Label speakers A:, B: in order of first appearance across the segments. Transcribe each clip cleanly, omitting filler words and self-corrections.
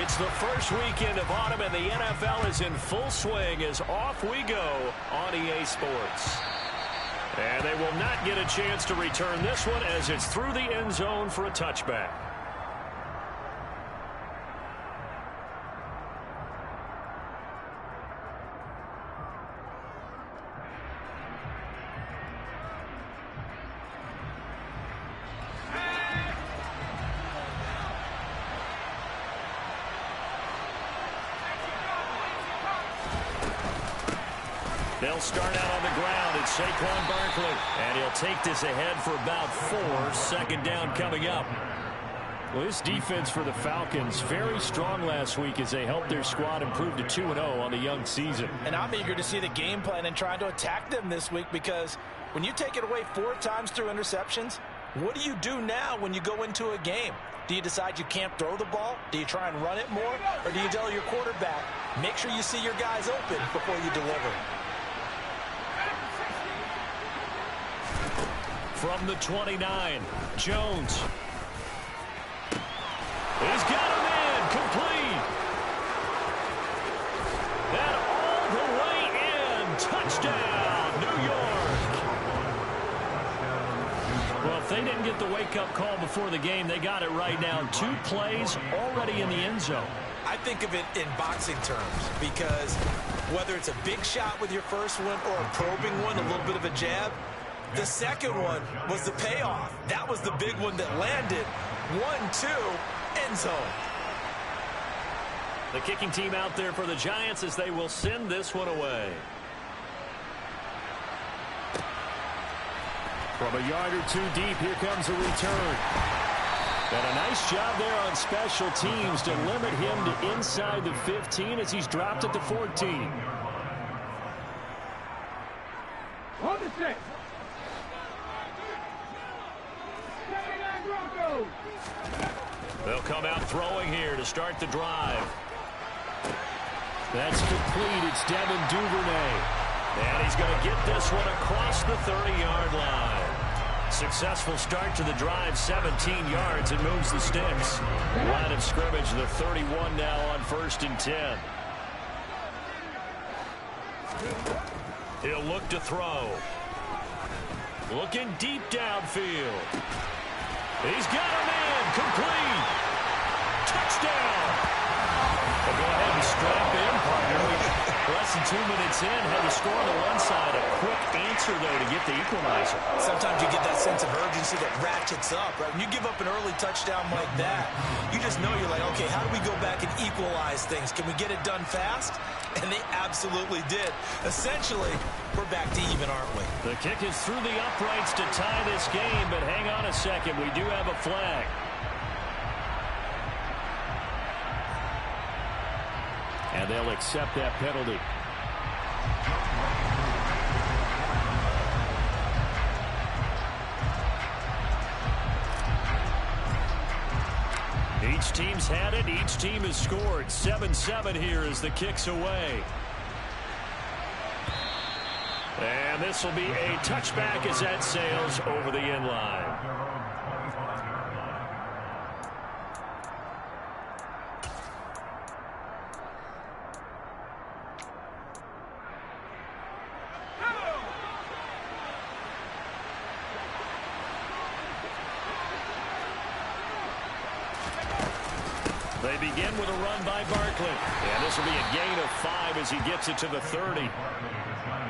A: It's the first weekend of autumn, and the NFL is in full swing as off we go on EA Sports. And they will not get a chance to return this one as it's through the end zone for a touchback. They'll start out on the ground. It's Saquon Barkley. And he'll take this ahead for about 4. Second down coming up. Well, this defense for the Falcons, very strong last week as they helped their squad improve to 2-0 on the young season.
B: And I'm eager to see the game plan and trying to attack them this week, because when you take it away 4 times through interceptions, what do you do now when you go into a game? Do you decide you can't throw the ball? Do you try and run it more? Or do you tell your quarterback, make sure you see your guys open before you deliver?
A: From the 29, Jones. He's got him in, complete. And all the way in, touchdown, New York. Well, if they didn't get the wake-up call before the game, they got it right now. 2 plays already in the end zone.
B: I think of it in boxing terms, because whether it's a big shot with your first one or a probing one, a little bit of a jab, the second one was the payoff. That was the big one that landed. 1-2, end zone.
A: The kicking team out there for the Giants as they will send this one away. From a yard or 2 deep, here comes a return. And a nice job there on special teams to limit him to inside the 15 as he's dropped at the 14.
C: On the 6.
A: They'll come out throwing here to start the drive. That's complete. It's Devin Duvernay. And he's going to get this one across the 30-yard line. Successful start to the drive, 17 yards, and moves the sticks. Line of scrimmage, the 31 now on 1st and 10. He'll look to throw. Looking deep downfield. He's got him in. Complete. Touchdown. We'll go ahead and strap in, partner. Less than 2 minutes in. Had the score on the one side. A quick answer, though, to get the equalizer.
B: Sometimes you get that sense of urgency that ratchets up, right? When you give up an early touchdown like that, you just know you're like, okay, how do we go back and equalize things? Can we get it done fast? And they absolutely did. Essentially, we're back to even, aren't we?
A: The kick is through the uprights to tie this game, but hang on a second. We do have a flag. And they'll accept that penalty. Each team's had it. Each team has scored. 7-7 here as the kick's away. And this will be a touchback as that sails over the end line. They begin with a run by Barkley. And this will be a gain of 5 as he gets it to the 30.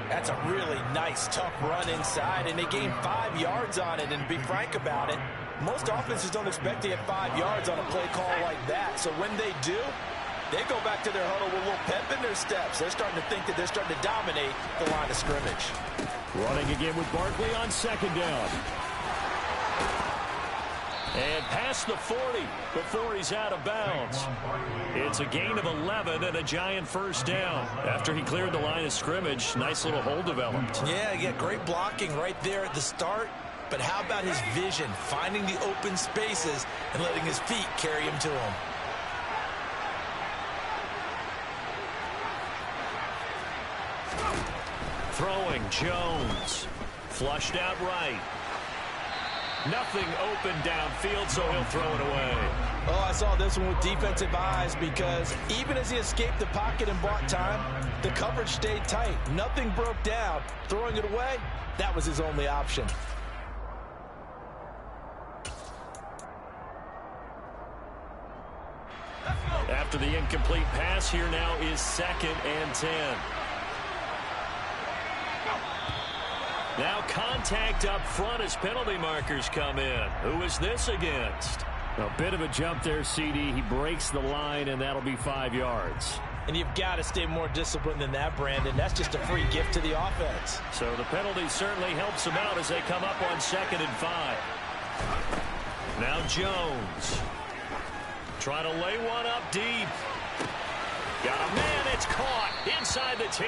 B: That's a really nice, tough run inside, and they gained 5 yards on it. And to be frank about it, most offenses don't expect to get 5 yards on a play call like that. So when they do, they go back to their huddle with a little pep in their steps. They're starting to think that they're starting to dominate the line of scrimmage.
A: Running again with Barkley on 2nd down. And past the 40 before he's out of bounds. It's a gain of 11 and a Giant first down. After he cleared the line of scrimmage, nice little hole developed.
B: Yeah, great blocking right there at the start. But how about his vision, finding the open spaces and letting his feet carry him to him?
A: Throwing, Jones. Flushed out right. Nothing open downfield, so he'll throw it away.
B: Oh, I saw this one with defensive eyes because even as he escaped the pocket and bought time, the coverage stayed tight. Nothing broke down. Throwing it away, that was his only option.
A: After the incomplete pass, here now is 2nd and 10. Now contact up front as penalty markers come in. Who is this against?
D: A bit of a jump there, CD. He breaks the line, and that'll be 5 yards.
B: And you've got to stay more disciplined than that, Brandon. That's just a free gift to the offense.
A: So the penalty certainly helps them out as they come up on 2nd and 5. Now Jones. Trying to lay one up deep. Got a man, it's caught inside the 10.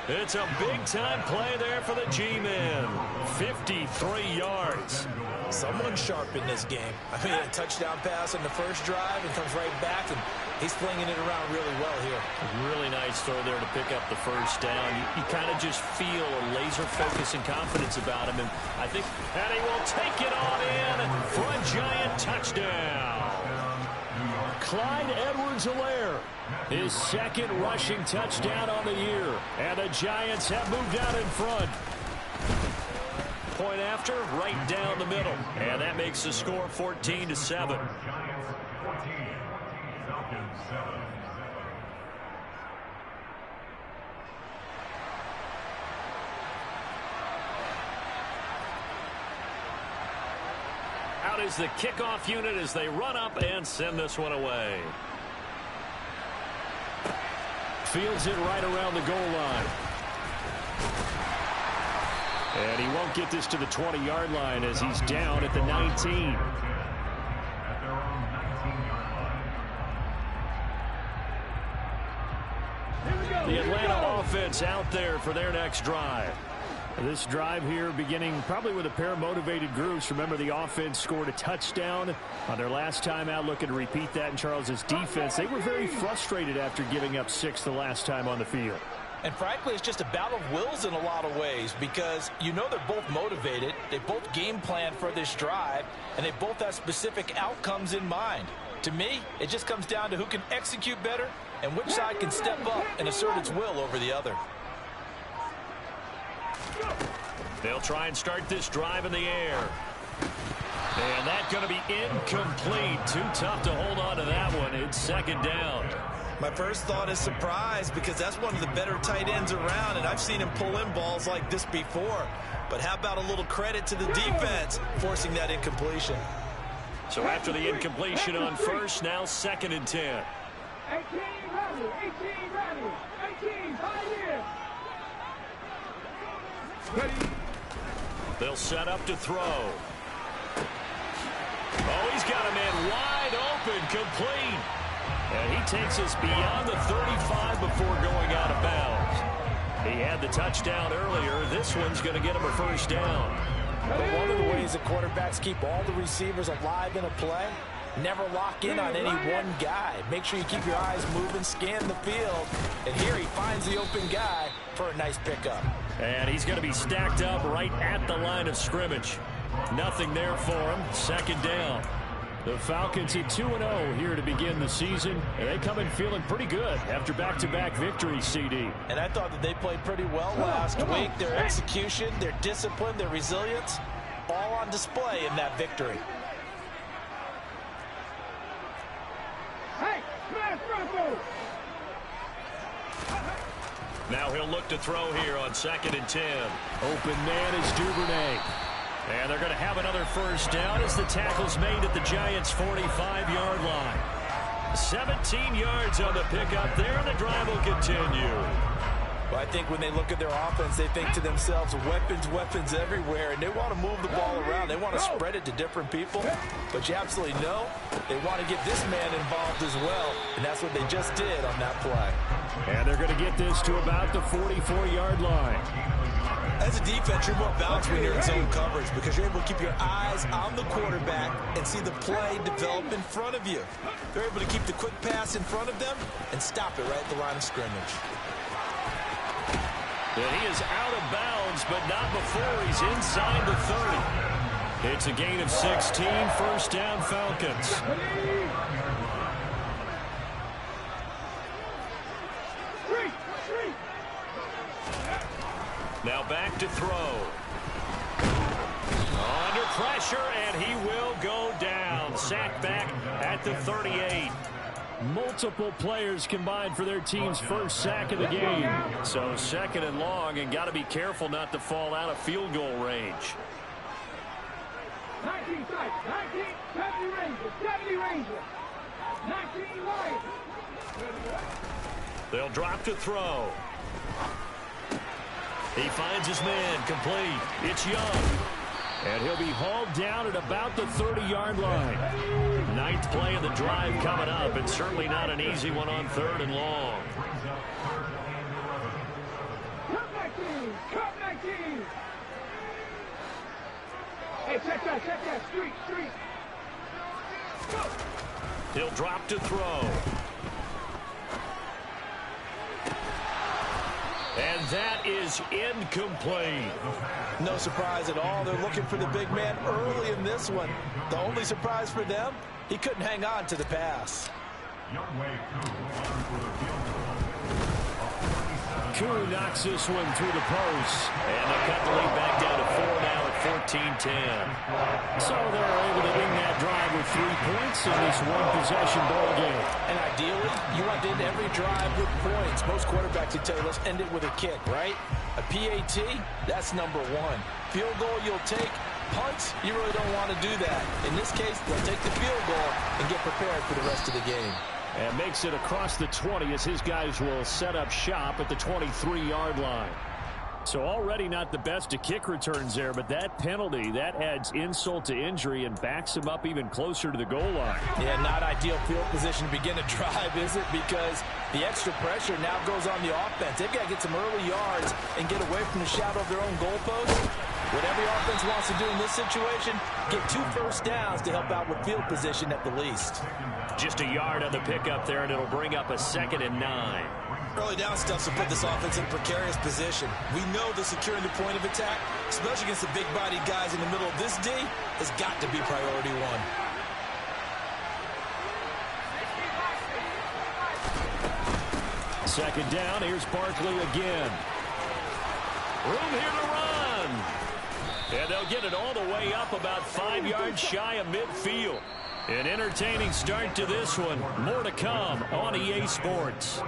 A: It's a big-time play there for the G-men. 53 yards.
B: Someone sharp in this game. I mean, a touchdown pass on the first drive and comes right back, and he's flinging it around really well here.
A: Really nice throw there to pick up the first down. You kind of just feel a laser focus and confidence about him, and I think that he will take it on in for a Giant touchdown.
D: Clyde Edwards-Helaire, his 2nd rushing touchdown on the year. And the Giants have moved out in front.
A: Point after, right down the middle. And that makes the score 14-7. Out is the kickoff unit as they run up and send this one away.
D: Fields it right around the goal line. And he won't get this to the 20-yard line as he's down at the 19. The Atlanta offense out there for their next drive. This drive here beginning probably with a pair of motivated groups. Remember, the offense scored a touchdown on their last time out. Looking to repeat that in Charles's defense. They were very frustrated after giving up 6 the last time on the field.
B: And frankly, it's just a battle of wills in a lot of ways because you know they're both motivated. They both game plan for this drive, and they both have specific outcomes in mind. To me, it just comes down to who can execute better and which side can step up and assert its will over the other.
A: They'll try and start this drive in the air. And that's going to be incomplete. Too tough to hold on to that one. It's 2nd down.
B: My first thought is surprise because that's one of the better tight ends around, and I've seen him pull in balls like this before. But how about a little credit to the defense forcing that incompletion?
A: So after the incompletion on first, now 2nd and 10.
C: 18 ready, 18 ready, 18 high.
A: They'll set up to throw. Oh, he's got a man wide open, complete. And he takes us beyond the 35 before going out of bounds. He had the touchdown earlier. This one's going to get him a first down.
B: But one of the ways that quarterbacks keep all the receivers alive in a play, never lock in on any one guy. Make sure you keep your eyes moving, scan the field. And here he finds the open guy for a nice pickup.
A: And he's going to be stacked up right at the line of scrimmage. Nothing there for him. 2nd down.
D: The Falcons at 2-0 here to begin the season. And they come in feeling pretty good after back-to-back victories, CD.
B: And I thought that they played pretty well last week. Their execution, their discipline, their resilience, all on display in that victory.
C: Hey, smash Bronco!
A: Now he'll look to throw here on 2nd and 10.
D: Open man is Duvernay.
A: And they're going to have another first down as the tackle's made at the Giants' 45-yard line. 17 yards on the pickup there, and the drive will continue.
B: Well, I think when they look at their offense, they think to themselves, weapons everywhere, and they want to move the ball around. They want to spread it to different people, but you absolutely know they want to get this man involved as well, and that's what they just did on that play.
D: And they're going to get this to about the 44-yard line.
B: As a defense, you're more balanced when you're in zone coverage because you're able to keep your eyes on the quarterback and see the play develop in front of you. They're able to keep the quick pass in front of them and stop it right at the line of scrimmage.
A: And he is out of bounds, but not before he's inside the 30. It's a gain of 16, first down Falcons. Now back to throw. Under pressure, and he will go down. Sacked back at the 38.
D: Multiple players combined for their team's first sack of the game.
A: So second and long, and got to be careful not to fall out of field goal range.
C: 19 sight, 19, 70 Rangers, 19 Lions.
A: They'll drop to throw. He finds his man, complete. It's Young.
D: And he'll be hauled down at about the 30-yard line.
A: Ninth play of the drive coming up, and certainly not an easy one on third and long.
C: Cup 19. Hey, check that, street. Go.
A: He'll drop to throw. And that is incomplete.
B: No surprise at all. They're looking for the big man early in this one. The only surprise for them, he couldn't hang on to the pass.
D: Koo knocks this one through the post.
A: And they cut the lead back down to 4 now at 14-10.
D: So they're able to win that drive with 3 points in this one-possession ball game.
B: And ideally, you want to end every drive with points. Most quarterbacks would tell you, let's end it with a kick, right? A PAT, that's number 1. Field goal, you'll take. Punts, you really don't want to do that. In this case, they'll take the field goal and get prepared for the rest of the game.
D: And makes it across the 20 as his guys will set up shop at the 23-yard line. So already not the best of kick returns there, but that penalty, that adds insult to injury and backs him up even closer to the goal line.
B: Yeah, not ideal field position to begin a drive, is it? Because the extra pressure now goes on the offense. They've got to get some early yards and get away from the shadow of their own goalpost. What every offense wants to do in this situation, get 2 first downs to help out with field position at the least.
A: Just a yard on the pickup there, and it'll bring up a 2nd and 9.
B: Early down stuff will put this offense in a precarious position. We know that securing the point of attack, especially against the big-bodied guys in the middle of this D, has got to be priority 1.
D: Second down, here's Barkley again.
A: Room here to run. And they'll get it all the way up about 5 yards shy of midfield. An entertaining start to this one. More to come on EA Sports.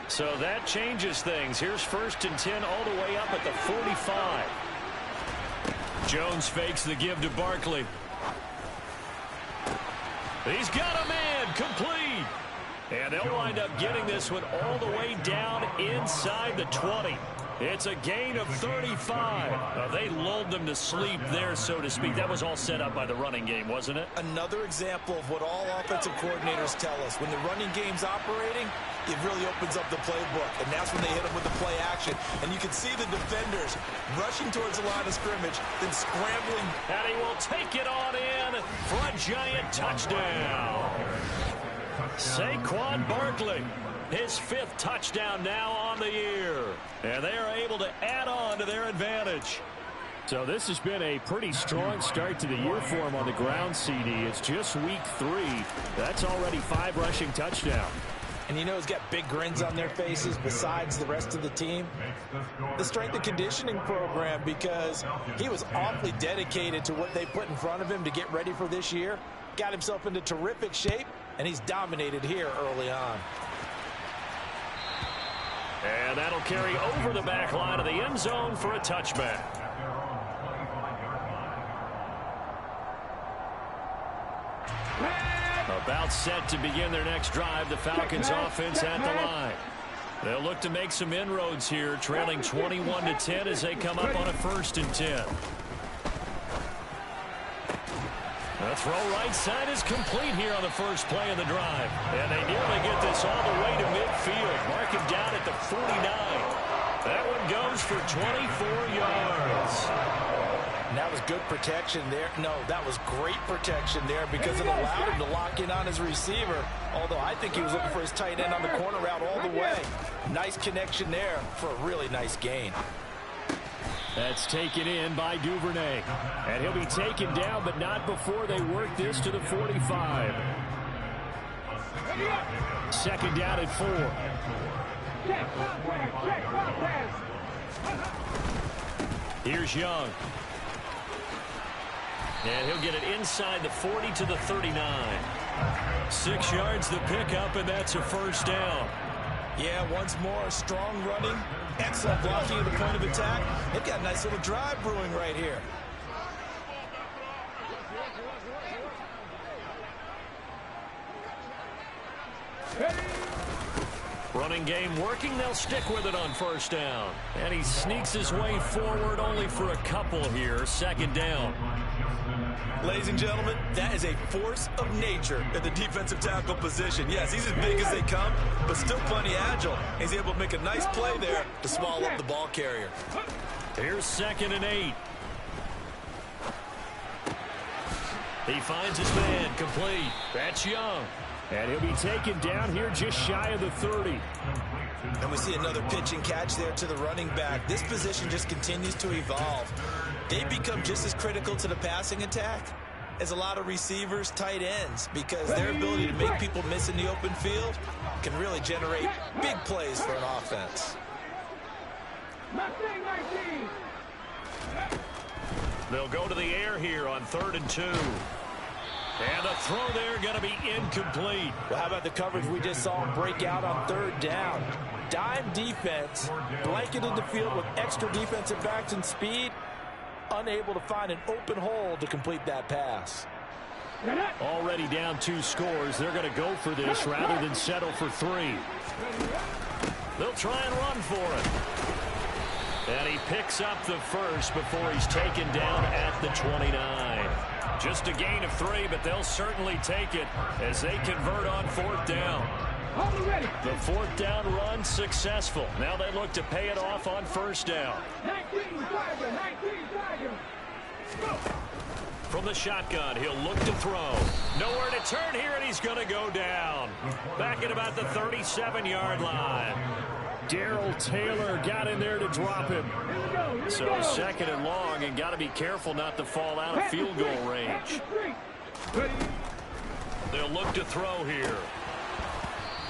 A: So that changes things. Here's 1st and 10 all the way up at the 45. Jones fakes the give to Barkley. He's got a man, complete. And they'll wind up getting this one all the way down inside the 20. It's a gain of 35. They lulled them to sleep there, so to speak. That was all set up by the running game, wasn't it?
B: Another example of what all offensive coordinators tell us. When the running game's operating, it really opens up the playbook, and that's when they hit them with the play action. And you can see the defenders rushing towards the line of scrimmage, then scrambling.
A: And he will take it on in for a giant touchdown. Saquon Barkley, his 5th touchdown now on the year. And they are able to add on to their advantage.
D: So this has been a pretty strong start to the year for him on the ground, CD. It's just week 3. That's already 5 rushing touchdowns.
B: And you know he's got big grins on their faces besides the rest of the team. The strength and conditioning program, because he was awfully dedicated to what they put in front of him to get ready for this year. Got himself into terrific shape, and he's dominated here early on.
A: And that'll carry over the back line of the end zone for a touchback. About set to begin their next drive, the Falcons offense at the line. They'll look to make some inroads here, trailing 21-10 as they come up on a 1st and 10. The throw right side is complete here on the first play of the drive. And they nearly get this all the way to midfield. Mark him down at the 49. That one goes for 24 yards.
B: And that was good protection there. No, that was great protection there because it allowed him to lock in on his receiver. Although I think he was looking for his tight end on the corner route all the way. Nice connection there for a really nice gain.
D: That's taken in by Duvernay. And he'll be taken down, but not before they work this to the 45. Second down at 4. Here's Young. And he'll get it inside the 40 to the 39. 6 yards the pickup, and that's a first down.
B: Yeah, once more, strong running, excellent blocking at the point of attack. They've got a nice little drive brewing right here.
A: Running game working. They'll stick with it on first down. And he sneaks his way forward only for a couple here. Second down.
B: Ladies and gentlemen, that is a force of nature at the defensive tackle position. Yes, he's as big as they come, but still plenty agile. He's able to make a nice play there to swallow up the ball carrier.
A: Here's 2nd and 8. He finds his man complete. That's Young.
D: And he'll be taken down here just shy of the 30.
B: And we see another pitch and catch there to the running back. This position just continues to evolve. They become just as critical to the passing attack as a lot of receivers, tight ends, because their ability to make people miss in the open field can really generate big plays for an offense.
A: They'll go to the air here on 3rd and 2. And the throw there going to be incomplete.
B: Well, how about the coverage we just saw him break out on 3rd down? Dime defense, blanketed the field with extra defensive backs and speed, unable to find an open hole to complete that pass.
D: Already down 2 scores. They're going to go for this rather than settle for 3.
A: They'll try and run for it. And he picks up the first before he's taken down at the 29. Just a gain of 3, but they'll certainly take it as they convert on 4th down. The 4th down run successful. Now they look to pay it off on 1st down. From the shotgun, he'll look to throw. Nowhere to turn here, and he's going to go down. Back at about the 37-yard line.
D: Darrell Taylor got in there to drop him.
A: So 2nd and long, and got to be careful not to fall out of field goal range. They'll look to throw here.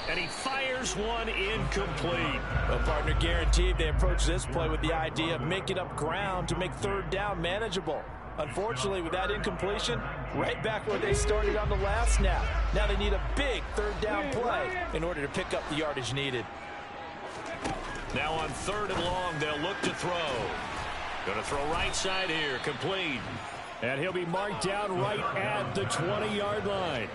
A: And he fires one incomplete.
B: Well, partner, guaranteed they approach this play with the idea of making up ground to make 3rd down manageable. Unfortunately, with that incompletion, right back where they started on the last snap. Now they need a big 3rd down play in order to pick up the yardage needed.
A: Now on 3rd and long, they'll look to throw. Going to throw right side here, complete.
D: And he'll be marked down right at the 20-yard line.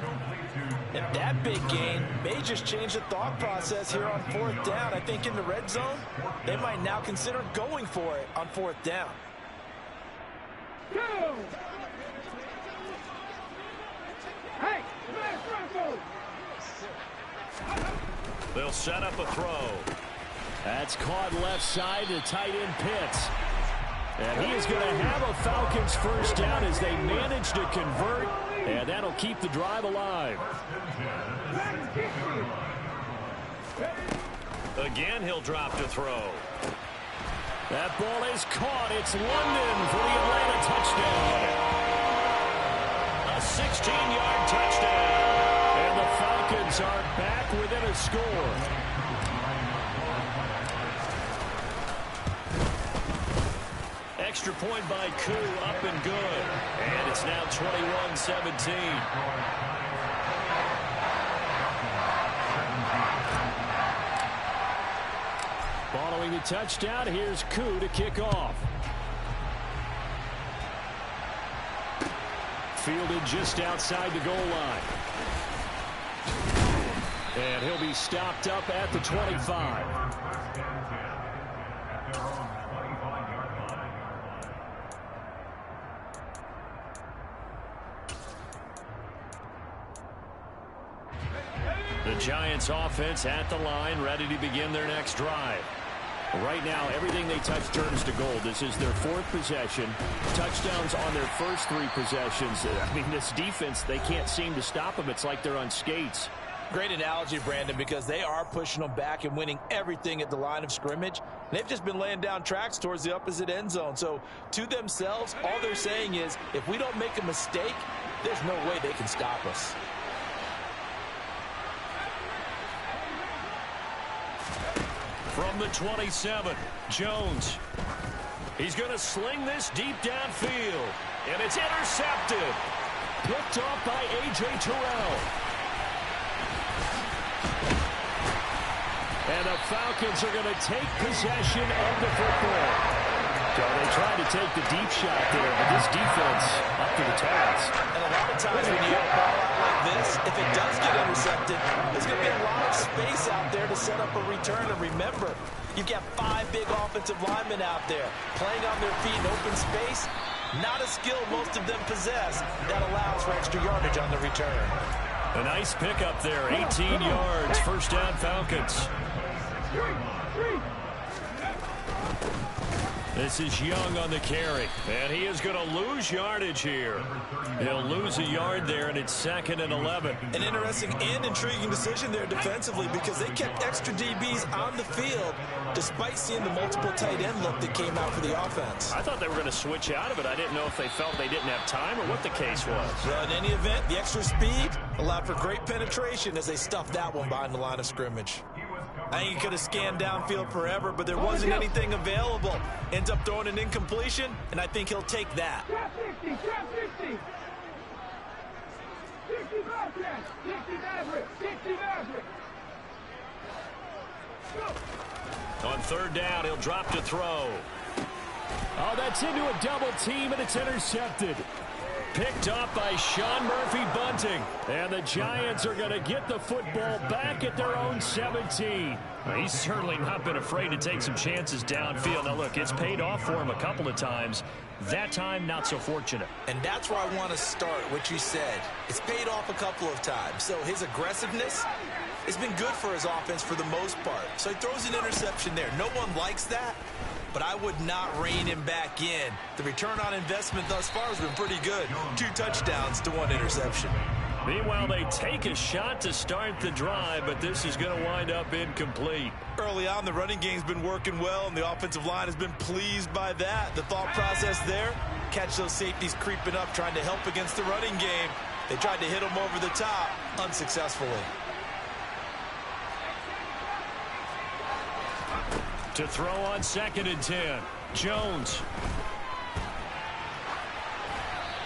B: And that big gain may just change the thought process here on 4th down. I think in the red zone, they might now consider going for it on 4th down.
A: They'll set up a throw.
D: That's caught left side to tight end Pitts. And he is going to have a Falcons first down as they manage to convert. And that'll keep the drive alive.
A: Again, he'll drop to throw.
D: That ball is caught. It's London for the Atlanta touchdown.
A: A 16-yard touchdown.
D: And the Falcons are back within a score.
A: Extra point by Koo, up and good. And it's now 21-17.
D: Following the touchdown, here's Koo to kick off. Fielded just outside the goal line. And he'll be stopped up at the 25.
A: The Giants offense at the line, ready to begin their next drive.
D: Right now, everything they touch turns to gold. This is their 4th possession. Touchdowns on their first 3 possessions. I mean, this defense, they can't seem to stop them. It's like they're on skates.
B: Great analogy, Brandon, because they are pushing them back and winning everything at the line of scrimmage. They've just been laying down tracks towards the opposite end zone. So to themselves, all they're saying is, if we don't make a mistake, there's no way they can stop us.
A: From the 27, Jones. He's going to sling this deep downfield, and it's intercepted. Picked off by A.J. Terrell. And the Falcons are going to take possession of the football. So they tried to take the deep shot there, but this defense up to the task.
B: And a lot of times when you get a ball out like this, if it does get intercepted, there's going to be a lot of space out there to set up a return. And remember, you've got 5 big offensive linemen out there playing on their feet in open space. Not a skill most of them possess that allows for extra yardage on the return.
A: A nice pickup there, 18 yards, first down Falcons. This is Young on the carry, and he is going to lose yardage here. He'll lose a yard there, and it's 2nd and 11.
B: An interesting and intriguing decision there defensively because they kept extra DBs on the field despite seeing the multiple tight end look that came out for the offense.
D: I thought they were going to switch out of it. I didn't know if they felt they didn't have time or what the case was.
B: Well, in any event, the extra speed allowed for great penetration as they stuffed that one behind the line of scrimmage. I think he could have scanned downfield forever, but there wasn't anything available. Ends up throwing an incompletion, and I think he'll take that.
C: Trap 60, trap 60. 60 Bobcat, 60 Maverick, 60 Maverick. Go.
A: On 3rd down, he'll drop to throw.
D: Oh, that's into a double team, and it's intercepted.
A: Picked up by Sean Murphy-Bunting.
D: And the Giants are going to get the football back at their own 17.
A: He's certainly not been afraid to take some chances downfield. Now, look, it's paid off for him a couple of times. That time, not so fortunate.
B: And that's where I want to start, what you said. It's paid off a couple of times. So his aggressiveness has been good for his offense for the most part. So he throws an interception there. No one likes that. But I would not rein him back in. The return on investment thus far has been pretty good. 2 touchdowns to 1 interception.
A: Meanwhile, they take a shot to start the drive, but this is going to wind up incomplete.
B: Early on, the running game's been working well, and the offensive line has been pleased by that. The thought process there, catch those safeties creeping up, trying to help against the running game. They tried to hit them over the top, unsuccessfully.
A: To throw on 2nd and 10, Jones.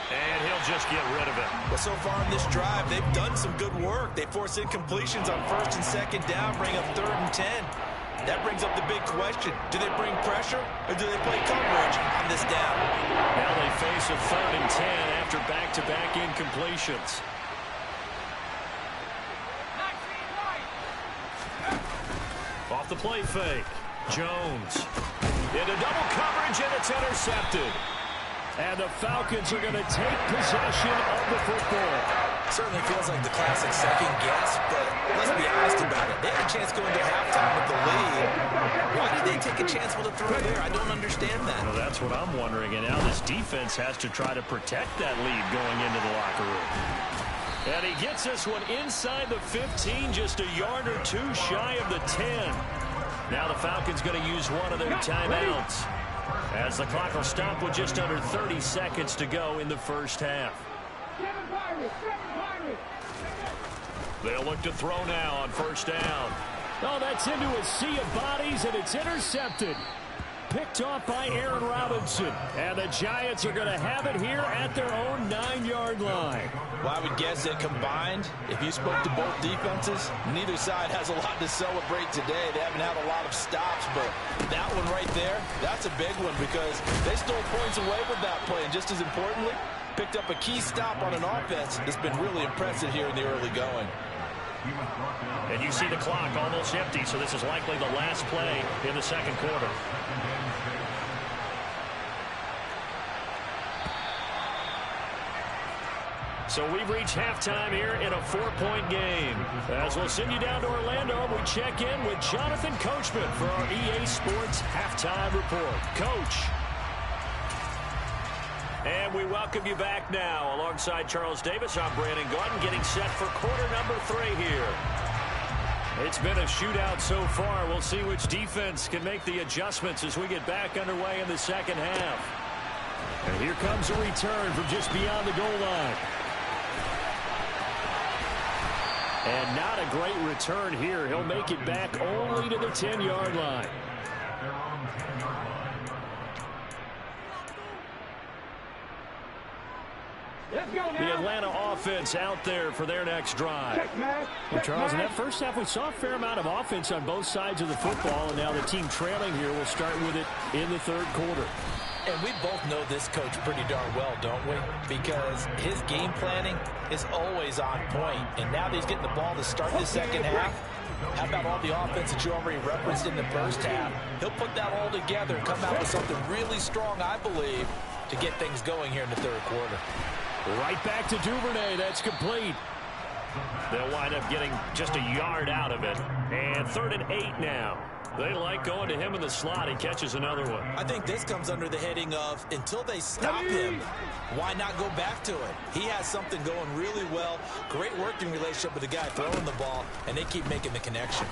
A: And he'll just get rid of it.
B: Well, so far in this drive, they've done some good work. They force incompletions on 1st and 2nd down, bring up 3rd and 10. That brings up the big question. Do they bring pressure or do they play coverage on this down?
A: Now they face a 3rd and 10 after back-to-back incompletions. Off the play fake. Jones into double coverage, and it's intercepted.
D: And the Falcons are going to take possession of the football.
B: Certainly feels like the classic second guess, but let's be honest about it. They had a chance going to halftime with the lead. Why did they take a chance with a throw there? I don't understand that.
A: Well, that's what I'm wondering. And now this defense has to try to protect that lead going into the locker room. And he gets this one inside the 15, just a yard or 2 shy of the 10. Now the Falcons going to use one of their timeouts, as the clock will stop with just under 30 seconds to go in the first half. They'll look to throw now on 1st down.
D: Oh, that's into a sea of bodies, and it's intercepted. Picked off by Aaron Robinson. And the Giants are going to have it here at their own 9-yard line.
B: Well, I would guess that combined, if you spoke to both defenses, neither side has a lot to celebrate today. They haven't had a lot of stops, but that one right there, that's a big one because they stole points away with that play. And just as importantly, picked up a key stop on an offense that's been really impressive here in the early going.
A: And you see the clock almost empty, so this is likely the last play in the second quarter.
D: So we've reached halftime here in a 4-point game. As we'll send you down to Orlando, we check in with Jonathan Coachman for our EA Sports Halftime Report. Coach. And we welcome you back now. Alongside Charles Davis, I'm Brandon Gordon, getting set for quarter number 3 here. It's been a shootout so far. We'll see which defense can make the adjustments as we get back underway in the second half. And here comes a return from just beyond the goal line. And not a great return here. He'll make it back only to the 10-yard line. The Atlanta offense out there for their next drive. Well, Charles, in that first half, we saw a fair amount of offense on both sides of the football, and now the team trailing here will start with it in the third quarter.
B: And we both know this coach pretty darn well, don't we? Because his game planning is always on point. And now that he's getting the ball to start the second half, how about all the offense that you already referenced in the first half? He'll put that all together and come out with something really strong, I believe, to get things going here in the third quarter.
D: Right back to Duvernay. That's complete. They'll wind up getting just a yard out of it. And 3rd and 8 now. They like going to him in the slot. He catches another one.
B: I think this comes under the heading of until they stop him, why not go back to it? He has something going really well. Great working relationship with the guy throwing the ball, and they keep making the connection.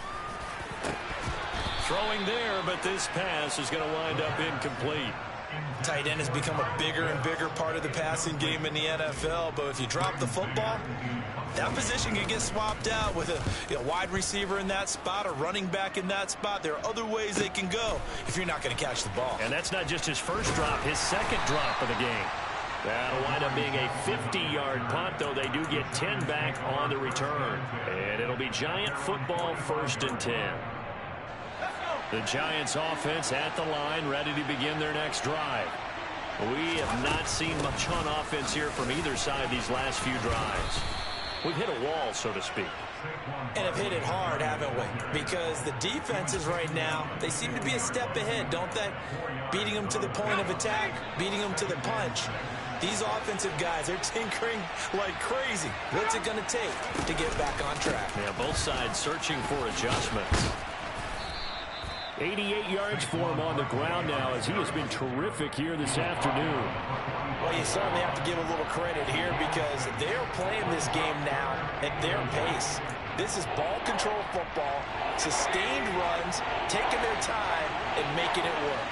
D: Throwing there, but this pass is going to wind up incomplete.
B: Tight end has become a bigger and bigger part of the passing game in the NFL, but if you drop the football, that position can get swapped out with a wide receiver in that spot, a running back in that spot. There are other ways they can go if you're not going to catch the ball.
D: And that's not just his first drop, his second drop of the game. That'll wind up being a 50-yard punt, though they do get 10 back on the return. And it'll be Giant football, 1st and 10. The Giants offense at the line, ready to begin their next drive. We have not seen much on offense here from either side these last few drives. We've hit a wall, so to speak.
B: And have hit it hard, haven't we? Because the defenses right now, they seem to be a step ahead, don't they? Beating them to the point of attack, beating them to the punch. These offensive guys are tinkering like crazy. What's it going to take to get back on track?
D: Yeah, both sides searching for adjustments. 88 yards for him on the ground now as he has been terrific here this afternoon.
B: Well, you certainly have to give a little credit here because they're playing this game now at their pace. This is ball control football, sustained runs, taking their time and making it work.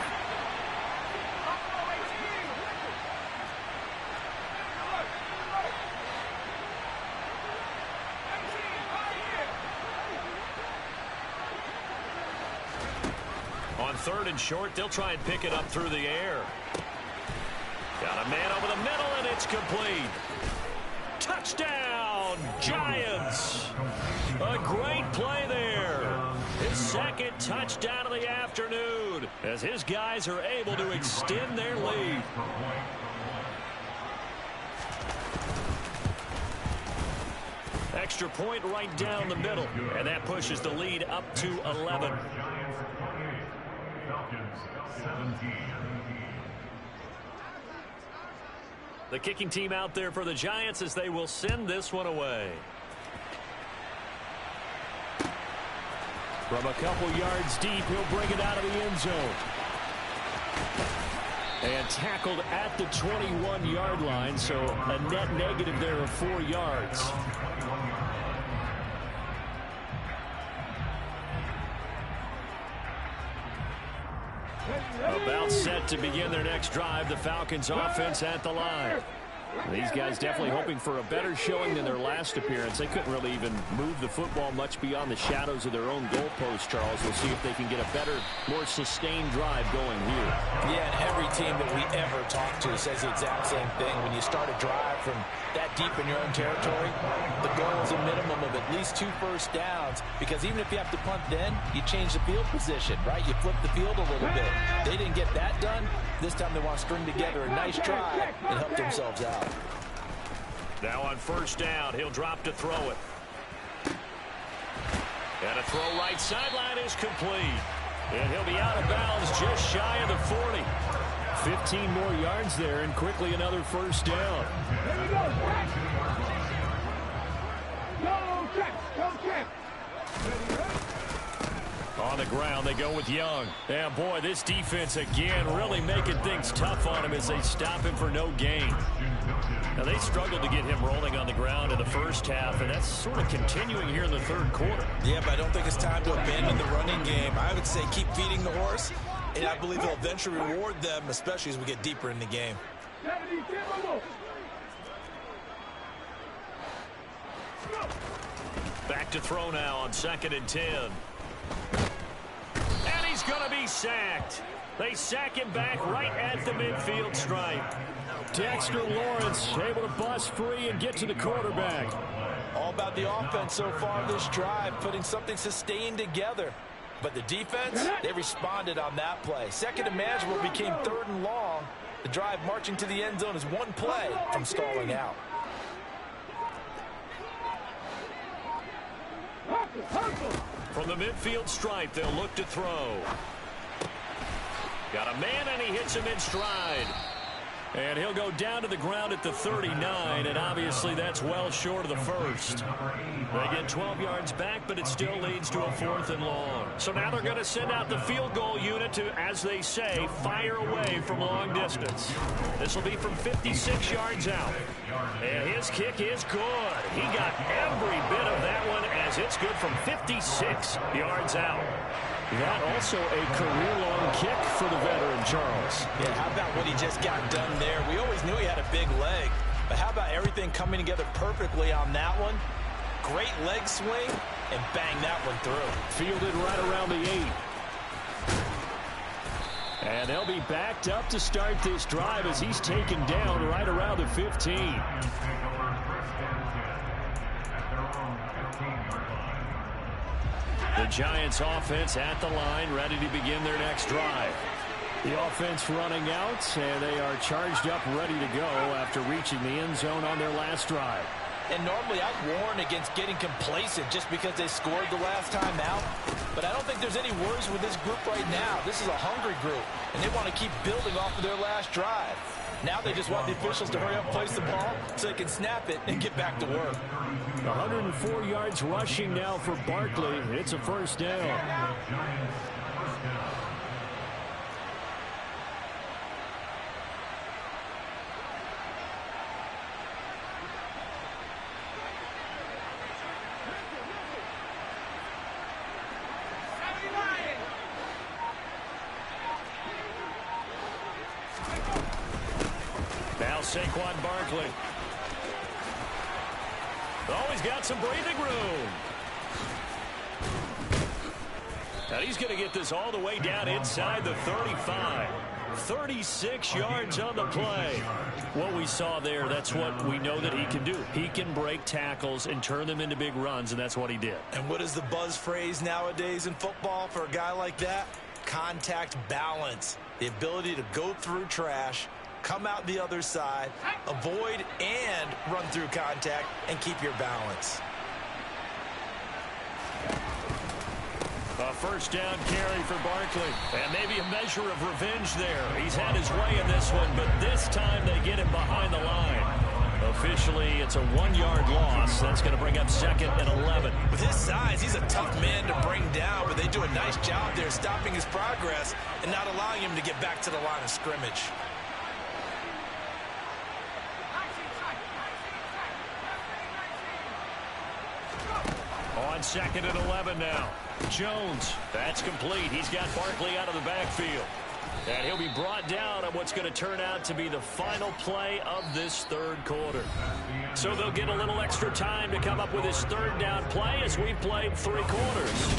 D: On 3rd and short, they'll try and pick it up through the air. Got a man over the middle, and it's complete. Touchdown, Giants. A great play there. His second touchdown of the afternoon as his guys are able to extend their lead. Extra point right down the middle, and that pushes the lead up to 11. The kicking team out there for the Giants as they will send this one away. From a couple yards deep, he'll bring it out of the end zone. And tackled at the 21-yard line, so a net negative there of 4 yards. About set to begin their next drive, the Falcons offense at the line. These guys definitely hoping for a better showing than their last appearance. They couldn't really even move the football much beyond the shadows of their own goalpost, Charles. We'll see if they can get a better, more sustained drive going here.
B: Yeah, and every team that we ever talk to says the exact same thing. When you start a drive from that deep in your own territory, the goal is a minimum of at least 2 first downs, because even if you have to punt then, you change the field position, right? You flip the field a little bit. They didn't get that done. This time they want to string together a nice drive and help themselves out.
D: Now on 1st down, he'll drop to throw it. And a throw right sideline is complete. And he'll be out of bounds just shy of the 40. 15 more yards there and quickly another first down.
C: There we go, Jack. Go, Jack. Go, Jack.
A: On the ground, they go with Young. Yeah, boy, this defense again really making things tough on him as they stop him for no gain. Now, they struggled to get him rolling on the ground in the first half, and that's sort of continuing here in the third quarter.
B: Yeah, but I don't think it's time to abandon the running game. I would say keep feeding the horse, and I believe he'll eventually reward them, especially as we get deeper in the game.
C: 70,
A: Back to throw now on 2nd and 10. And he's going to be sacked. They sack him back right at the midfield stripe.
D: Dexter Lawrence able to bust free and get to the quarterback.
B: All about the offense so far this drive, putting something sustained together. But the defense, they responded on that play. Second and manageable became 3rd and long. The drive marching to the end zone is one play from stalling out.
A: From the midfield stripe, they'll look to throw. Got a man, and he hits him in stride. And he'll go down to the ground at the 39, and obviously that's well short of the first. They get 12 yards back, but it still leads to a 4th and long. So now they're going to send out the field goal unit to, as they say, fire away from long distance. This will be from 56 yards out. And his kick is good. He got every bit of that one as it's good from 56 yards out.
D: That also a career-long kick for the veteran, Charles.
B: Yeah, how about what he just got done there? We always knew he had a big leg, but how about everything coming together perfectly on that one? Great leg swing, and bang that one through.
D: Fielded right around the 8. And they'll be backed up to start this drive as he's taken down right around the 15. The Giants offense at the line, ready to begin their next drive. The offense running out, and they are charged up, ready to go after reaching the end zone on their last drive.
B: And normally I'd warn against getting complacent just because they scored the last time out. But I don't think there's any worries with this group right now. This is a hungry group, and they want to keep building off of their last drive. Now they just want the officials to hurry up, place the ball, so they can snap it and get back to work.
D: 104 yards rushing now for Barkley. It's a first down.
A: Now Saquon Barkley. Oh, he's got some breathing room. And he's going to get this all the way down inside the 35. 36 yards on the play. What we saw there, that's what we know that he can do. He can break tackles and turn them into big runs, and that's what he did.
B: And what is the buzz phrase nowadays in football for a guy like that? Contact balance. The ability to go through trash, come out the other side, avoid and run through contact, and keep your balance.
A: A first down carry for Barkley. And maybe a measure of revenge there. He's had his way in this one, but this time they get him behind the line. Officially, it's a 1-yard loss. That's going to bring up 2nd and 11.
B: With his size, he's a tough man to bring down, but they do a nice job there stopping his progress and not allowing him to get back to the line of scrimmage.
A: On 2nd and 11 now. Jones, that's complete. He's got Barkley out of the backfield. And he'll be brought down on what's going to turn out to be the final play of this third quarter. So they'll get a little extra time to come up with his third down play as we've played 3 quarters.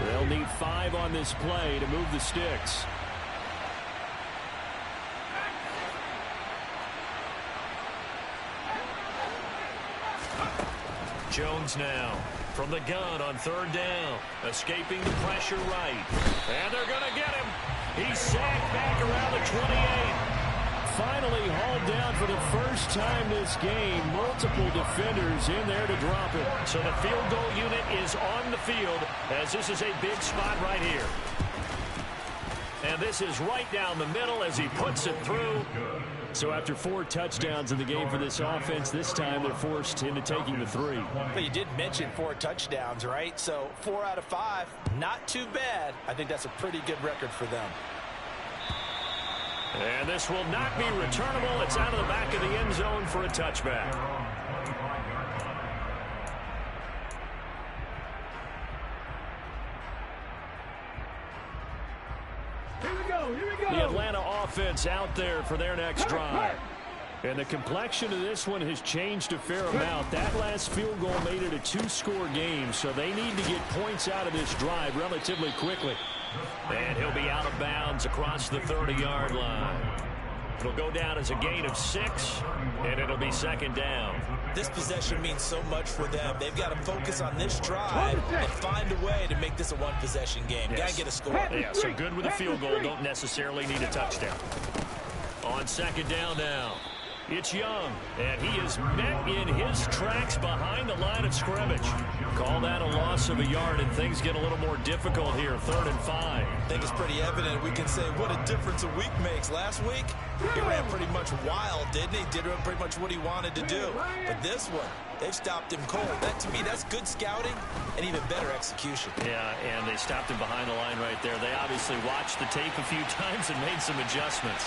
D: They'll need 5 on this play to move the sticks.
A: Jones now from the gun on 3rd down, escaping the pressure right. And they're going to get him. He's sacked back around the 28.
D: finally hauled down for the first time this game. Multiple defenders in there to drop it.
A: So the field goal unit is on the field as this is a big spot right here. And this is right down the middle as he puts it through.
D: So after 4 touchdowns in the game for this offense, this time they're forced into taking the 3.
B: But you did mention 4 touchdowns, right? So 4 out of 5, not too bad. I think that's a pretty good record for them.
A: And this will not be returnable. It's out of the back of the end zone for a touchback.
C: Here we go.
D: The Atlanta offense out there for their next drive. And the complexion of this one has changed a fair amount. That last field goal made it a 2-score game, so they need to get points out of this drive relatively quickly.
A: And he'll be out of bounds across the 30-yard line. It'll go down as a gain of 6, and it'll be second down.
B: This possession means so much for them. They've got to focus on this drive and find a way to make this a one-possession game.
A: Yes.
B: Got to get a score.
A: Yeah, so good with a field goal. Don't necessarily need a touchdown. On second down now. It's Young, and he is met in his tracks behind the line of scrimmage. Call that a loss of a yard, and things get a little more difficult here, 3rd and 5.
B: I think it's pretty evident. We can say what a difference a week makes. Last week, he ran pretty much wild, didn't he? Did pretty much what he wanted to do. But this one, they've stopped him cold. That, to me, that's good scouting and even better execution.
A: Yeah, and they stopped him behind the line right there. They obviously watched the tape a few times and made some adjustments.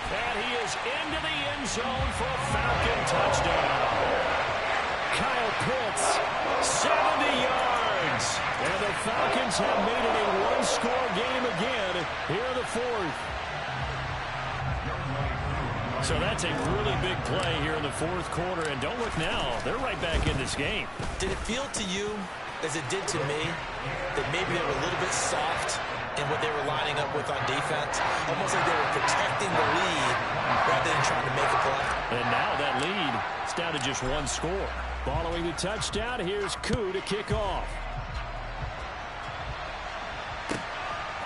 A: And he is into the end zone for a Falcon touchdown.
D: Kyle Pitts,
A: 70 yards.
D: and the Falcons have made it a 1-score game again here in the 4th. So that's a really big play here in the 4th quarter, and don't look now, they're right back in this game.
B: Did it feel to you, as it did to me, that maybe they were a little bit soft in what they were lining up with on defense? Almost like they were protecting the lead rather than trying to make a play.
D: And now that lead is down to just 1 score. Following the touchdown, here's Koo to kick off.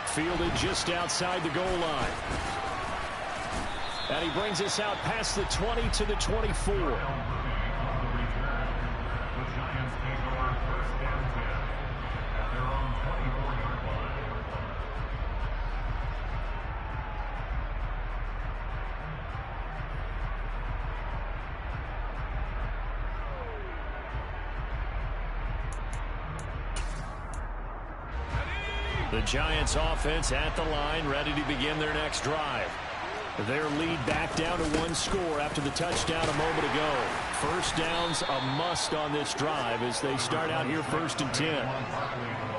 D: Fielded just outside the goal line. And he brings us out past the 20 to the 24. The Giants offense at the line, ready to begin their next drive. Their lead back down to 1 score after the touchdown a moment ago. First down's a must on this drive as they start out here 1st and 10.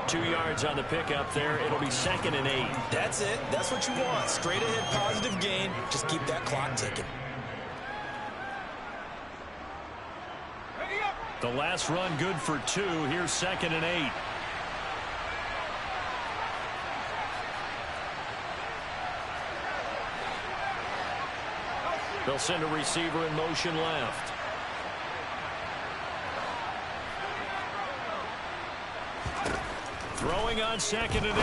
A: 2 yards on the pickup there. It'll be 2nd and 8.
B: That's it. That's what you want. Straight ahead positive gain. Just keep that clock ticking.
A: The last run good for 2. Here's 2nd and 8. They'll send a receiver in motion left. Throwing on 2nd and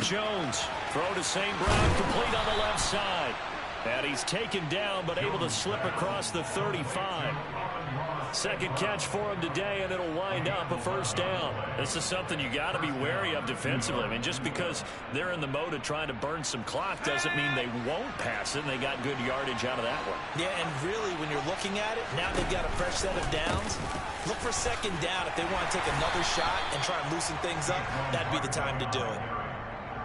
A: 8. Jones. Throw to St. Brown, complete on the left side. And he's taken down, but able to slip across the 35. Second catch for him today, and it'll wind up a 1st down. This is something you got to be wary of defensively. I mean, just because they're in the mode of trying to burn some clock doesn't mean they won't pass it, and they got good yardage out of that one.
B: Yeah, and really, when you're looking at it, now they've got a fresh set of downs. Look for 2nd down. If they want to take another shot and try and loosen things up, that'd be the time to do it.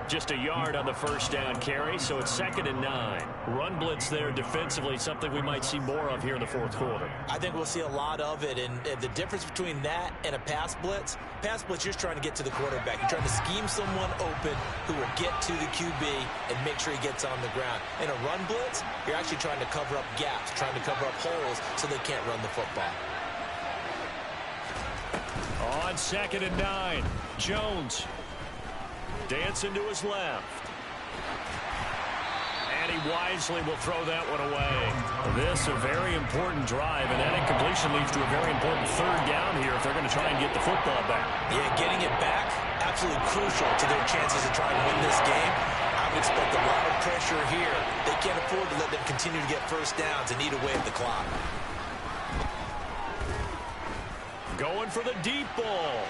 A: Just a yard on the 1st down carry, so it's 2nd and 9. Run blitz there defensively, something we might see more of here in the 4th quarter.
B: I think we'll see a lot of it, and the difference between that and a pass blitz, you're just trying to get to the quarterback. You're trying to scheme someone open who will get to the QB and make sure he gets on the ground. In a run blitz, you're actually trying to cover up gaps, trying to cover up holes so they can't run the football.
A: On 2nd and 9, Jones. Dancing to his left. And he wisely will throw that one away.
D: This a very important drive, and that incompletion leads to a very important 3rd down here if they're going to try and get the football back.
B: Yeah, getting it back, absolutely crucial to their chances of trying to win this game. expect a lot of pressure here. They can't afford to let them continue to get first downs and eat away at the clock.
A: Going for the deep ball.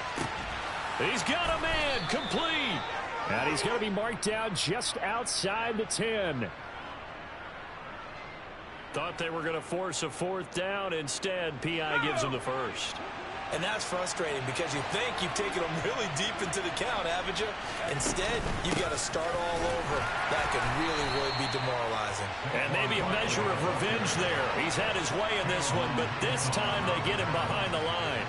A: He's got a man, complete.
D: And he's going to be marked down just outside the 10.
A: Thought they were going to force a fourth down. Instead, P.I. gives them the first.
B: And that's frustrating because you think you've taken them really deep into the count, haven't you? Instead, you've got to start all over. That could really be demoralizing.
A: And maybe a measure of revenge there. He's had his way in this one, but this time they get him behind the line.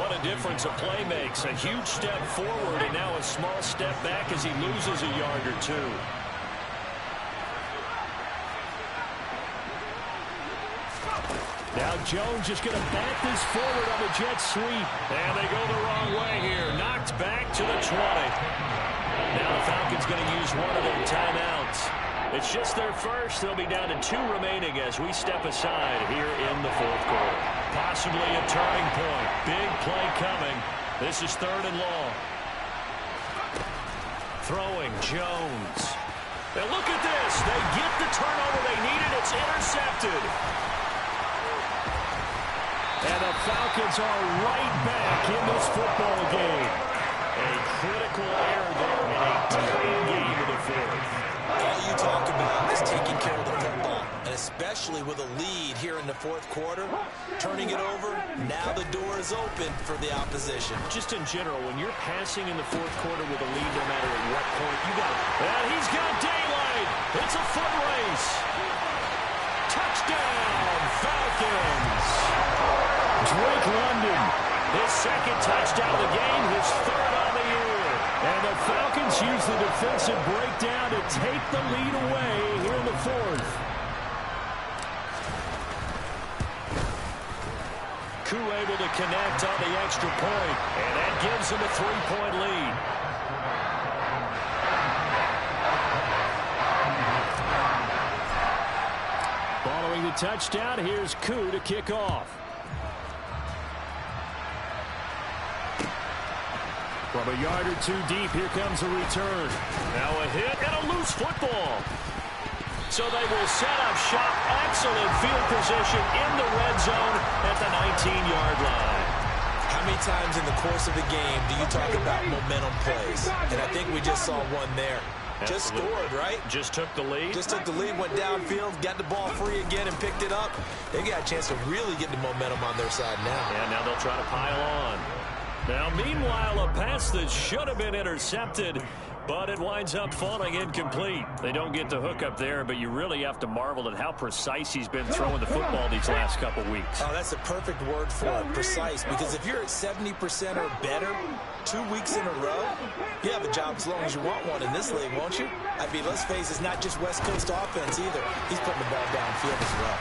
A: What a difference a play makes. A huge step forward and now a small step back as he loses a yard or two.
D: Now Jones just going to bat this forward on the jet sweep.
A: And they go the wrong way here. Knocked back to the 20. Now the Falcons going to use one of their timeouts. It's just their first. They'll be down to 2 remaining as we step aside here in the fourth quarter. Possibly a turning point. Big play coming. This is 3rd and long. Throwing Jones. And look at this. They get the turnover they needed. It's intercepted.
D: And the Falcons are right back in this football game.
A: A critical error there in a tight game of the fourth.
B: All you talk about is taking care of the football, and especially with a lead here in the fourth quarter, turning it over, now the door is open for the opposition.
A: Just in general, when you're passing in the fourth quarter with a lead, no matter at what point, you got it. And he's got daylight. It's a foot race. Touchdown, Falcons.
D: Drake London.
A: His 2nd touchdown of the game, his 3rd on the year.
D: And the Falcons use the defensive breakdown to take the lead away here in the 4th.
A: Koo able to connect on the extra point, and that gives him a 3-point lead.
D: Following the touchdown, here's Koo to kick off. From a yard or 2 deep, here comes a return.
A: Now a hit and a loose football. So they will set up shop. Excellent field position in the red zone at the 19-yard line.
B: How many times in the course of the game do you talk about momentum plays? And I think we just saw one there. Just scored, right?
A: Just took the lead.
B: Just took the lead, went downfield, got the ball free again and picked it up. They got a chance to really get the momentum on their side now.
A: And now they'll try to pile on. Now, meanwhile, a pass that should have been intercepted, but it winds up falling incomplete. They don't get the hook up there, but you really have to marvel at how precise he's been throwing the football these last couple weeks.
B: Oh, that's a perfect word for it, precise, because if you're at 70% or better 2 weeks in a row, you have a job as long as you want one in this league, won't you? I mean, let's face it, it's not just West Coast offense either. He's putting the ball downfield as well.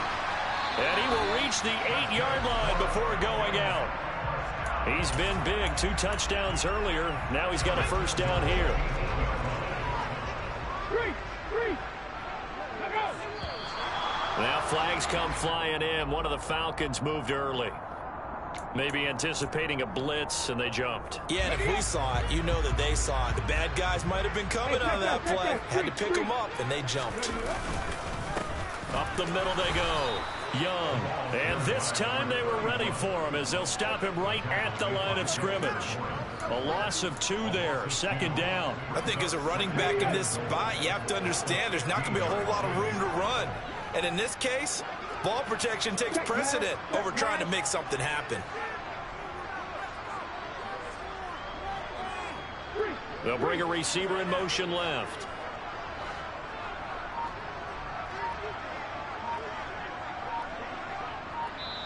A: And he will reach the 8-yard line before going out. He's been big, 2 touchdowns earlier. Now he's got a first down here. Now flags come flying in. One of the Falcons moved early. Maybe anticipating a blitz, and they jumped.
B: Yeah, and if we saw it, you know that they saw it. The bad guys might have been coming on that play. Had to pick them up, and they jumped.
A: Up the middle they go. Young. And this time they were ready for him as they'll stop him right at the line of scrimmage. A loss of 2 there. 2nd down.
B: I think as a running back in this spot, you have to understand there's not going to be a whole lot of room to run. And in this case, ball protection takes precedent over trying to make something happen.
A: They'll bring a receiver in motion left.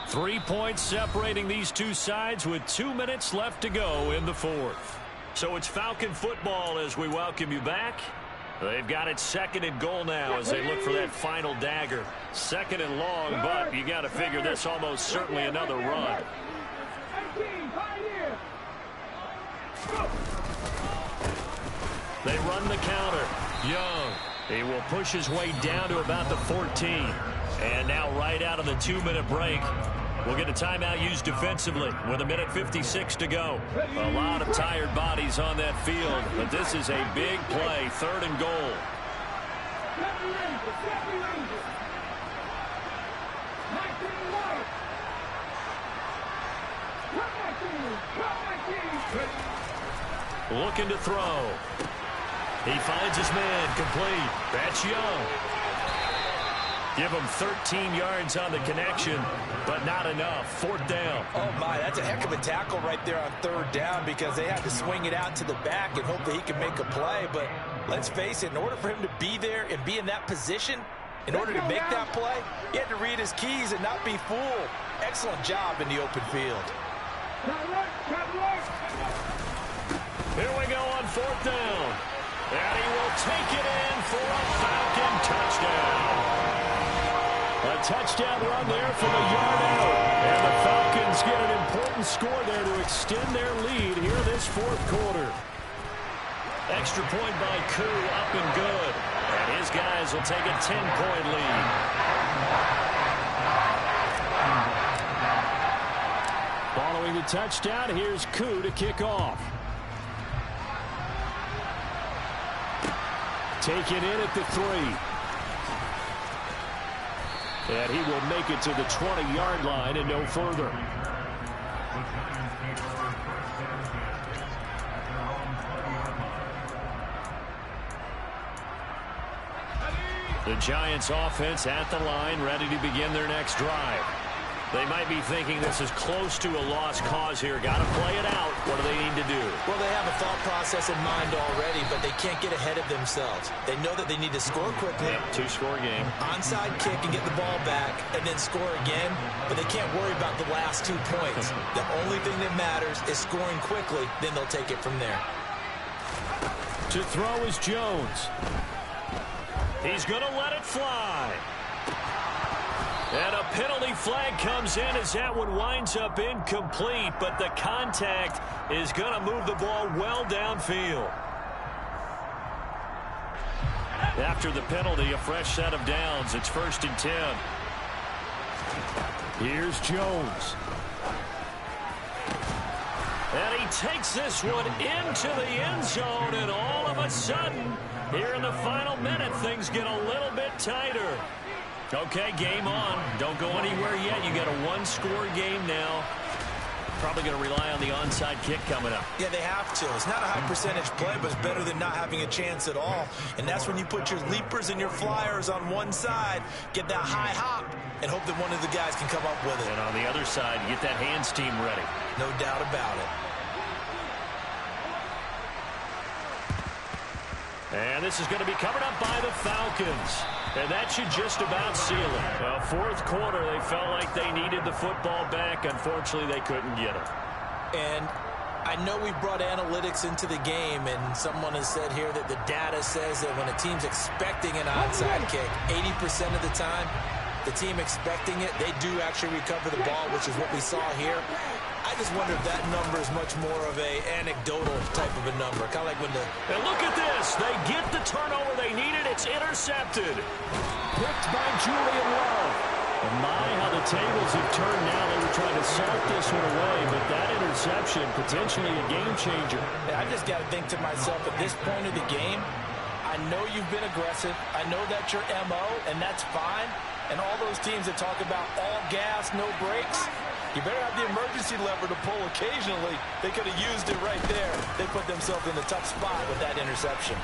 A: Three points separating these two sides with 2 minutes left to go in the 4th. So it's Falcon football as we welcome you back. They've got it 2nd and goal now as they look for that final dagger. 2nd and long, but you got to figure this almost certainly another run. They run the counter. Young. He will push his way down to about the 14. And now right out of the 2-minute break, we'll get a timeout used defensively with 1:56 to go. A lot of tired bodies on that field, but this is a big play, 3rd and goal. Looking to throw. He finds his man complete. That's Young. Give him 13 yards on the connection, but not enough. 4th down.
B: Oh, my, that's a heck of a tackle right there on 3rd down because they had to swing it out to the back and hope that he can make a play. But let's face it, in order for him to be there and be in that position, in order to make that play, he had to read his keys and not be fooled. Excellent job in the open field.
A: Here we go on 4th down. And he will take it in for a Falcon touchdown. A touchdown run there from a yard out. And the Falcons get an important score there to extend their lead here this 4th quarter. Extra point by Koo, up and good. And his guys will take a 10-point lead. Following the touchdown, here's Koo to kick off. Take it in at the 3. And he will make it to the 20-yard line and no further. The Giants offense at the line, ready to begin their next drive. They might be thinking this is close to a lost cause here. Got to play it out. What do they need to do?
B: Well, they have a thought process in mind already, but they can't get ahead of themselves. They know that they need to score quickly.
A: Yep, 2-score game.
B: Onside kick and get the ball back and then score again, but they can't worry about the last 2 points. The only thing that matters is scoring quickly, then they'll take it from there.
A: To throw is Jones. He's going to let it fly. And a penalty flag comes in as that one winds up incomplete, but the contact is going to move the ball well downfield. After the penalty, a fresh set of downs. It's 1st and 10. Here's Jones. And he takes this one into the end zone, and all of a sudden, here in the final minute, things get a little bit tighter. Okay, game on. Don't go anywhere yet. You got a 1-score game now. Probably going to rely on the onside kick coming up.
B: Yeah, they have to. It's not a high percentage play, but it's better than not having a chance at all. And that's when you put your leapers and your flyers on one side, get that high hop, and hope that one of the guys can come up with it.
A: And on the other side, get that hands team ready.
B: No doubt about it.
A: And this is going to be covered up by the Falcons. And that should just about seal it. Well, 4th quarter, they felt like they needed the football back. Unfortunately, they couldn't get it.
B: And I know we brought analytics into the game, and someone has said here that the data says that when a team's expecting an onside kick, 80% of the time, the team expecting it, they do actually recover the ball, which is what we saw here. I just wonder if that number is much more of a anecdotal type of a number. Kind of like when the...
A: And look at this. They get the turnover they needed. It's intercepted. Picked by Julian Love. And my, how the tables have turned now. They were trying to salt this one away, but that interception, potentially a game changer.
B: I just got to think to myself, at this point of the game, I know you've been aggressive. I know that's your MO, and that's fine. And all those teams that talk about all gas, no brakes, you better have the emergency lever to pull occasionally. They could have used it right there. They put themselves in a tough spot with that interception.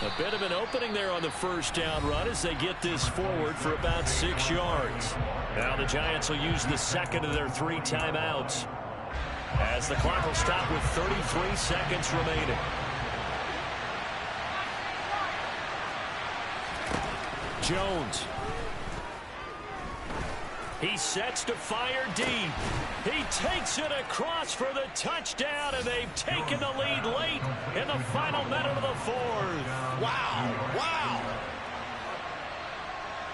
A: A bit of an opening there on the 1st down run as they get this forward for about 6 yards. Now the Giants will use the 2nd of their 3 timeouts as the clock will stop with 33 seconds remaining. Jones. He sets to fire deep. He takes it across for the touchdown, and they've taken the lead late in the final minute of the 4th.
B: Wow, wow.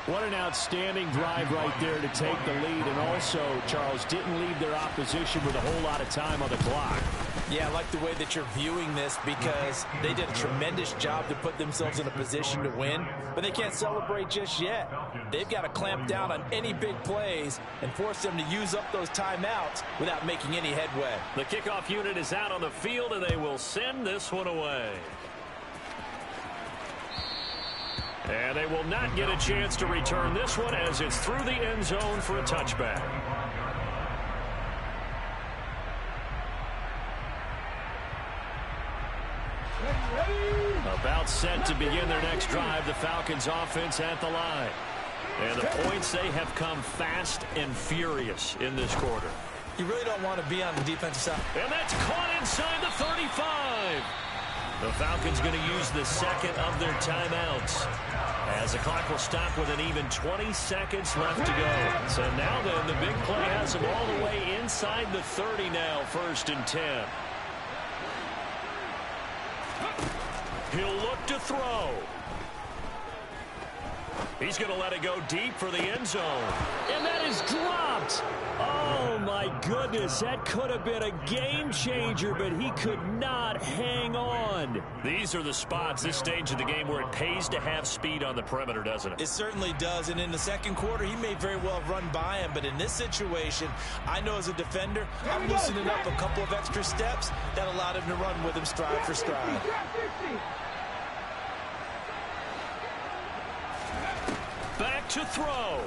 D: What an outstanding drive right there to take the lead, and also, Charles, didn't leave their opposition with a whole lot of time on the clock.
B: Yeah, I like the way that you're viewing this because they did a tremendous job to put themselves in a position to win, but they can't celebrate just yet. They've got to clamp down on any big plays and force them to use up those timeouts without making any headway.
A: The kickoff unit is out on the field, and they will send this one away. And they will not get a chance to return this one as it's through the end zone for a touchback. About set to begin their next drive, the Falcons offense at the line. And the points, they have come fast and furious in this quarter.
B: You really don't want to be on the defensive side.
A: And that's caught inside the 35. The Falcons going to use the second of their timeouts, as the clock will stop with an even 20 seconds left to go. So now then, the big play has them all the way inside the 30 now, 1st and 10. He'll look to throw. He's going to let it go deep for the end zone.
D: And that is dropped. Oh, my goodness. That could have been a game changer, but he could not hang on.
A: These are the spots, this stage of the game, where it pays to have speed on the perimeter, doesn't it?
B: It certainly does. And in the second quarter, he may very well run by him. But in this situation, I know as a defender, I'm loosening up a couple of extra steps that allowed him to run with him stride for stride.
A: Back to throw.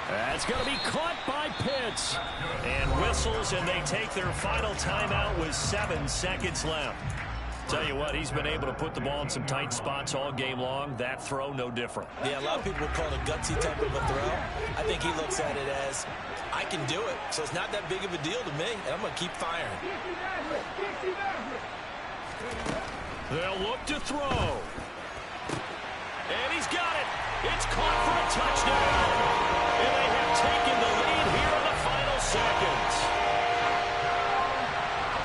D: That's going to be caught by Pitts.
A: And whistles, and they take their final timeout with 7 seconds left. Tell you what, he's been able to put the ball in some tight spots all game long. That throw, no different.
B: Yeah, a lot of people call it a gutsy type of a throw. I think he looks at it as, I can do it, so it's not that big of a deal to me, and I'm going to keep firing.
A: They'll look to throw. And he's got it. It's caught for a touchdown. And they have taken the lead here in the final seconds.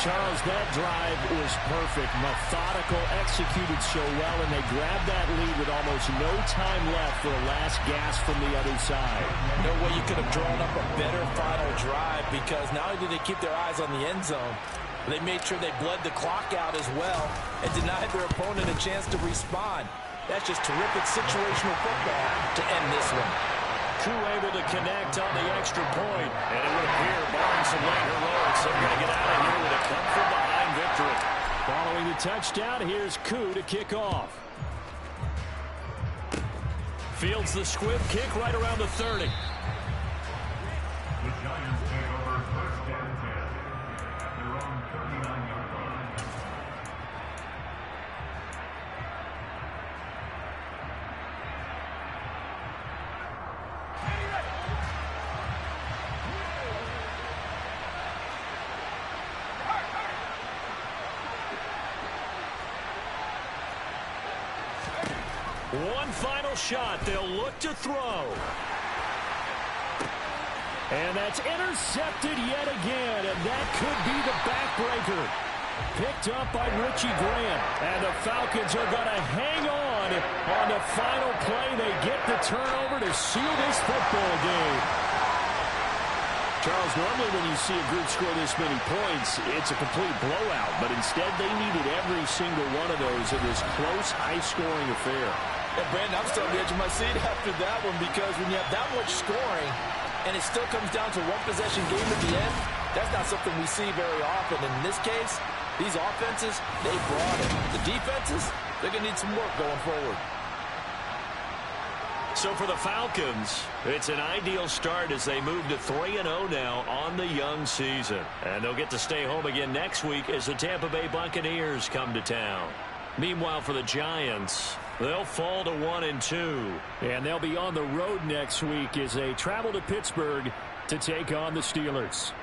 D: Charles, that drive was perfect. Methodical, executed so well, and they grabbed that lead with almost no time left for a last gasp from the other side.
B: No way you could have drawn up a better final drive, because not only did they keep their eyes on the end zone, they made sure they bled the clock out as well and denied their opponent a chance to respond. That's just terrific situational football to end this one.
A: Koo able to connect on the extra point, and it would appear, barring some late heroics, they're going to get out of here with a come-from-behind victory.
D: Following the touchdown, here's Koo to kick off.
A: Fields the squib kick right around the 30.
C: The Giants take over 1st and 10 at their own 39-yard line.
A: One final shot. They'll look to throw.
D: And that's intercepted yet again, and that could be the backbreaker. Picked up by Richie Grant, and the Falcons are going to hang on the final play. They get the turnover to seal this football game. Charles, normally when you see a group score this many points, it's a complete blowout, but instead they needed every single one of those in this close, high-scoring affair.
B: And Brandon, I'm still on the edge of my seat after that one, because when you have that much scoring and it still comes down to one possession game at the end, that's not something we see very often. And in this case, these offenses, they brought it. The defenses, they're going to need some work going forward.
A: So for the Falcons, it's an ideal start as they move to 3-0 now on the young season. And they'll get to stay home again next week as the Tampa Bay Buccaneers come to town. Meanwhile, for the Giants, they'll fall to 1-2.
D: And they'll be on the road next week as they travel to Pittsburgh to take on the Steelers.